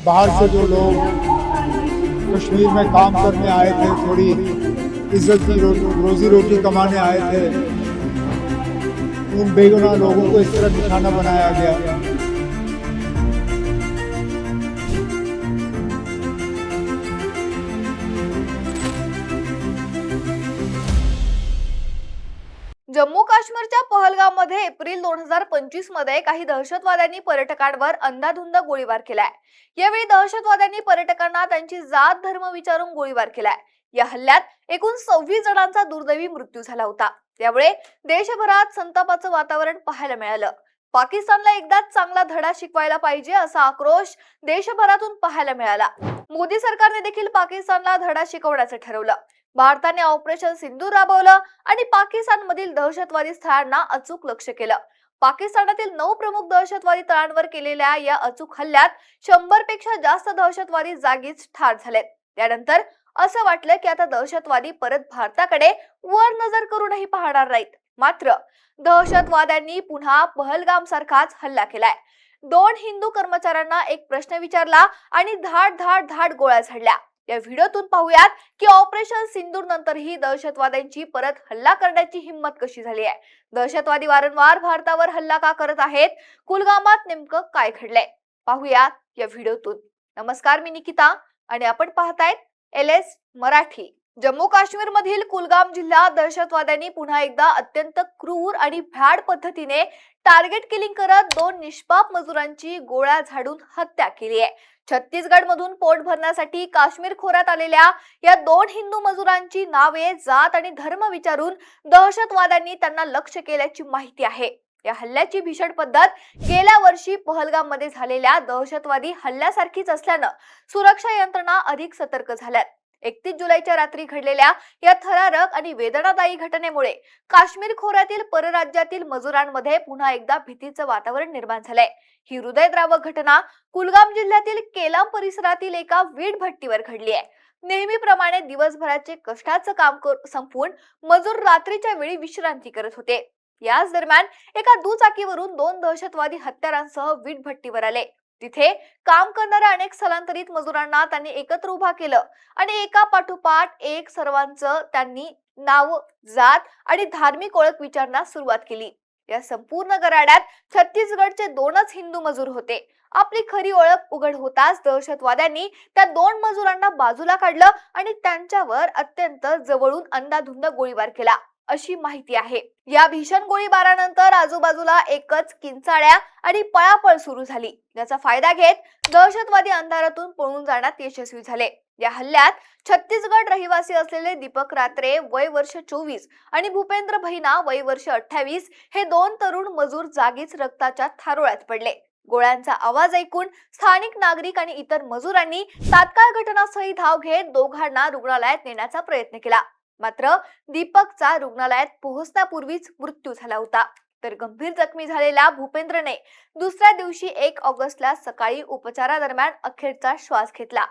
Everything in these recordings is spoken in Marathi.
बाहर से जो लोग कश्मीर में काम करने आए थे, थोड़ी इज्जत की रोजी रोटी कमाने आए थे, उन बेगुनाह लोगों को इस तरह निशाना बनाया गया। जम्मू काश्मीरच्या पहलगाममध्ये एप्रिल 2025 मध्ये काही दहशतवाद्यांनी पर्यटकांवर अंधाधुंद गोळीबार केलाय। यावेळी दहशतवाद्यांनी पर्यटकांना त्यांची जात धर्म विचारून गोळीबार केलाय। या हल्ल्यात एकूण 26 जणांचा दुर्दैवी मृत्यू झाला होता। त्यामुळे देशभरात संतापाचं वातावरण पाहायला मिळालं। पाकिस्तानला एकदाच चांगला धडा शिकवायला पाहिजे असा आक्रोश देशभरातून पाहायला मिळाला। मोदी सरकारने देखील पाकिस्तानला धडा शिकवण्याचं ठरवलं। भारताने ऑपरेशन सिंदूर राबवलं आणि पाकिस्तानमधील दहशतवादी स्थळांना अचूक लक्ष्य केलं। पाकिस्तानातील 9 प्रमुख दहशतवादी तळांवर केलेल्या या अचूक हल्ल्यात 100 पेक्षा जास्त दहशतवादी जागीच ठार झालेत। त्यानंतर असं वाटलं की आता दहशतवादी परत भारताकडे वर नजर करूनही पाहणार नाहीत। मात्र दहशतवाद्यांनी पुन्हा पहलगाम सारखाच हल्ला केलाय। 2 हिंदू कर्मचाऱ्यांना एक प्रश्न विचारला आणि धाड धाड धाड गोळ्या झाडल्या। या व्हिडिओतून पाहूयात की ऑपरेशन सिंदूर नंतरही दहशतवाद्यांची परत हल्ला करण्याची हिम्मत कशी झाली आहे। दहशतवादी वारंवार भारतावर हल्ला का करत आहेत, कुलगामात नेमकं काय घडलंय, पाहूयात या व्हिडिओतून। नमस्कार, मी निकिता आणि आपण पाहतायत LS मराठी। जम्मू काश्मीर मधील कुलगाम जिल्ह्यात दहशतवाद्यांनी पुन्हा एकदा अत्यंत क्रूर आणि भ्याड पद्धतीने टार्गेट किलिंग करत 2 निष्पाप मजुरांची गोळ्या झाडून हत्या केली आहे। छत्तीसगड मधून पोट भरण्यासाठी काश्मीर खोऱ्यात आलेल्या या 2 हिंदू मजुरांची नावे, जात आणि धर्म विचारून दहशतवाद्यांनी त्यांना लक्ष्य केल्याची माहिती आहे। या हल्ल्याची भीषण पद्धत गेल्या वर्षी पहलगाम मध्ये झालेल्या दहशतवादी हल्ल्यासारखीच असल्यानं सुरक्षा यंत्रणा अधिक सतर्क झाल्यात। 31 जुलैच्या रात्री घडलेल्या या थरारक आणि वेदनादायी घटनेमुळे काश्मीर खोऱ्यातील परराज्यातील मजुरांमध्ये पुन्हा एकदा भीतीचं वातावरण निर्माण झालंय। ही हृदयद्रावक घटना कुलगाम जिल्ह्यातील केलाम परिसरातील एका वीट भट्टीवर घडली आहे। नेहमीप्रमाणे दिवसभराचे कष्टाचं काम संपवून मजूर रात्रीच्या वेळी विश्रांती करत होते। याच दरम्यान एका दुचाकीवरून 2 दहशतवादी हत्यारांसह वीट भट्टीवर आले। तिथे काम करणाऱ्या अनेक स्थलांतरित मजुरांना त्यांनी एकत्र उभा केलं आणि एका पाठोपाठ एक सर्वांचं त्यांनी नाव, जात आणि धार्मिक ओळख विचारण्यास सुरुवात केली। या संपूर्ण गराड्यात छत्तीसगडचे 2च हिंदू मजूर होते। आपली खरी ओळख उघड होताच दहशतवाद्यांनी त्या 2 मजुरांना बाजूला काढलं आणि त्यांच्यावर अत्यंत जवळून अंधाधुंद गोळीबार केला अशी माहिती आहे। या भीषण गोळीबारानंतर आजूबाजूला एकच किंचाळ्या आणि पळापळ सुरू झाली। याचा फायदा घेत दहशतवादी अंधारातून पळून जाण्यात यशस्वी झाले। या हल्ल्यात छत्तीसगड रहिवासी असलेले दीपक रात्रे वय वर्ष 24 आणि भूपेंद्र भैना वय वर्ष 28 हे 2 तरुण मजूर जागीच रक्ताच्या थारोळ्यात पडले। गोळ्यांचा आवाज ऐकून स्थानिक नागरिक आणि इतर मजुरांनी तात्काळ घटनास्थळी धाव घेत दोघांना रुग्णालयात नेण्याचा प्रयत्न केला। मात्र दीपकचा रुग्णालयात पोहोचण्यापूर्वीच मृत्यू झाला होता, तर गंभीर जखमी झालेल्या भूपेंद्रने दुसऱ्या दिवशी 1 ऑगस्टला सकाळी उपचारादरम्यान अखेरचा श्वास घेतला।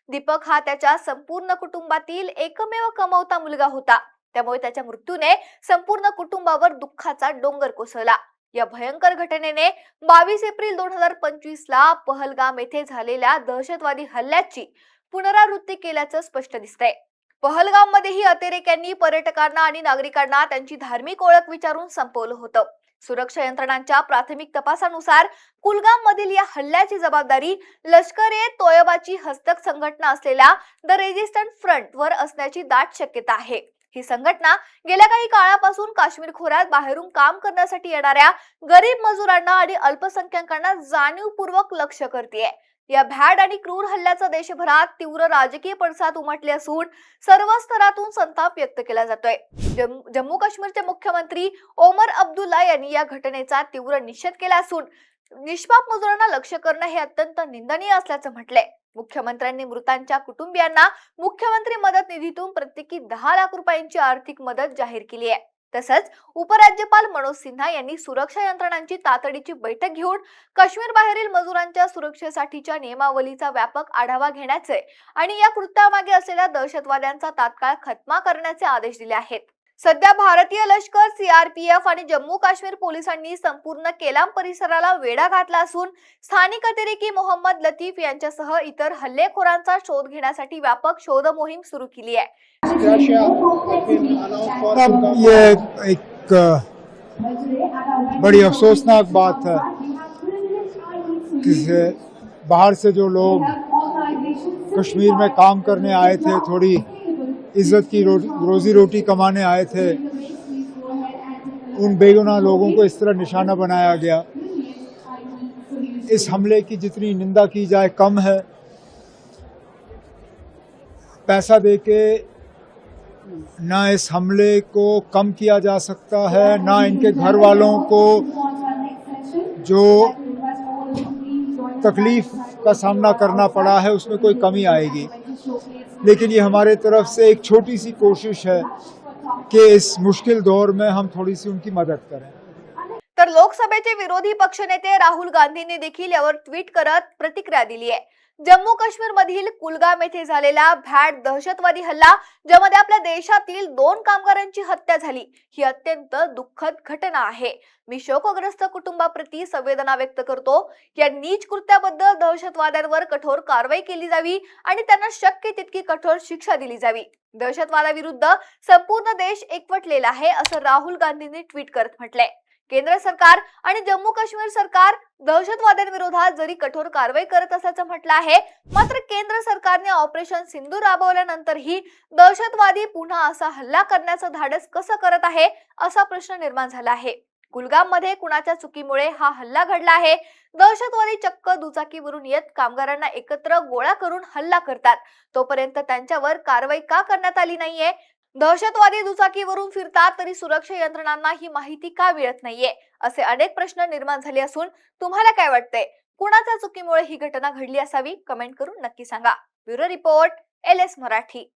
दीपक हा त्याच्या संपूर्ण कुटुंबातील एकमेव कमावता मुलगा होता, त्यामुळे त्याच्या मृत्यूने संपूर्ण कुटुंबावर दुःखाचा डोंगर कोसळला। या भयंकर घटनेने 22 एप्रिल 2025 ला पहलगाम येथे झालेल्या दहशतवादी हल्ल्याची पुनरावृत्ती केल्याचं स्पष्ट दिसतंय। पहलगाम मध्येही अतिरेक्यांनी पर्यटकांना आणि नागरिकांना त्यांची धार्मिक ओळख विचारून संपवलं होतं। सुरक्षा यंत्रणांच्या प्राथमिक तपासानुसार कुलगाम मधील या हल्ल्याची जबाबदारी लष्कर-ए-तोयबाची हस्तक संघटना असलेल्या द रेजिस्टंट फ्रंट वर असण्याची दाट शक्यता आहे। ही संघटना गेल्या काही काळापासून काश्मीर खोऱ्यात बाहेरून काम करण्यासाठी येणाऱ्या गरीब मजुरांना आणि अल्पसंख्याकांना जाणीवपूर्वक लक्ष्य करते। या भ्याड आणि क्रूर हल्ल्याचा देशभरात तीव्र राजकीय पडसाद उमटले असून सर्व स्तरातून संताप व्यक्त केला जातोय। जम्मू काश्मीरचे मुख्यमंत्री ओमर अब्दुल्ला यांनी या घटनेचा तीव्र निषेध केला असून निष्पाप मजुरांना लक्ष्य करणं हे अत्यंत निंदनीय असल्याचं म्हटलंय। मुख्यमंत्र्यांनी मृतांच्या कुटुंबियांना मुख्यमंत्री मदत निधीतून प्रत्येकी 10 लाख रुपयांची आर्थिक मदत जाहीर केली आहे। तसंच उपराज्यपाल मनोज सिन्हा यांनी सुरक्षा यंत्रणांची तातडीची बैठक घेऊन काश्मीर बाहेरील मजुरांच्या सुरक्षेसाठीच्या नियमावलीचा व्यापक आढावा घेण्याचे आणि या कृत्यामागे असलेल्या दहशतवाद्यांचा तात्काळ खात्मा करण्याचे आदेश दिले आहेत। सध्या भारतीय लष्कर, सीआरपीएफ आणि जम्मू काश्मीर पोलिसांनी संपूर्ण केलाम परिसराला वेढा घातला असून स्थानिक अतिरेकी मोहम्मद लतीफ यांच्यासह इतर हल्लेखोरांचा शोध घेण्यासाठी व्यापक शोध मोहीम सुरू केली आहे. अब ये एक बड़ी अफसोसनाक बात है कि बाहर से जो लोग कश्मीर में काम करने आए थे, थोड़ी इज्जत की रोजी रोटी कमाने आए थे, उन बेगुनाह लोगों को इस तरह निशाना बनाया गया. इस हमले की जितनी निंदा की जाए कम है. पैसा देके ना इस हमले को कम किया जा सकता है, ना इनके घर वालों को जो तकलीफ का सामना करना पड़ा है उसमें कोई कमी आएगी. लेकिन ये हमारे तरफ से एक छोटी सी कोशिश है कि इस मुश्किल दौर में हम थोड़ी सी उनकी मदद करें. तर लोकसभेचे विरोधी पक्षनेते राहुल गांधींनी देखील यावर ट्विट करत प्रतिक्रिया दिली आहे. जम्मू काश्मीर मधील कुलगाम येथे झालेला भ्याड दहशतवादी हल्ला, ज्यामध्ये आपल्या देशातील 2 कामगारांची हत्या झाली, ही अत्यंत दुःखद घटना आहे. मी शोकग्रस्त कुटुंबाप्रती संवेदना व्यक्त करतो. या नीच कृत्याबद्दल दहशतवाद्यांवर कठोर कारवाई केली जावी आणि त्यांना शक्य तितकी कठोर शिक्षा दिली जावी. दहशतवादाविरुद्ध संपूर्ण देश एकवटलेला आहे, असं राहुल गांधींनी ट्विट करत म्हटलंय. केंद्र सरकार आणि जम्मू काश्मीर सरकार दहशतवाद्यांविरोधात जरी कठोर कारवाई करत असल्याचं म्हटलं आहे, मात्र केंद्र सरकारने ऑपरेशन सिंधू राबवल्यानंतरही दहशतवादी पुन्हा असा हल्ला करण्याचं धाडस कसं करत आहे, असा प्रश्न निर्माण झाला आहे. कुलगाम मध्ये कुणाच्या चुकीमुळे हा हल्ला घडला आहे? दहशतवादी चक्क दुचाकीवरून येत कामगारांना एकत्र गोळा करून हल्ला करतात, तोपर्यंत त्यांच्यावर कारवाई का करण्यात आली नाहीये? दहशतवादी दुचाकीवरून फिरतात तरी सुरक्षा यंत्रणांना ही माहिती का मिळत नाहीये? असे अनेक प्रश्न निर्माण झाले असून तुम्हाला काय वाटतंय? कुणाच्या चुकीमुळे ही घटना घडली असावी? कमेंट करून नक्की सांगा. Bureau report, LS Marathi.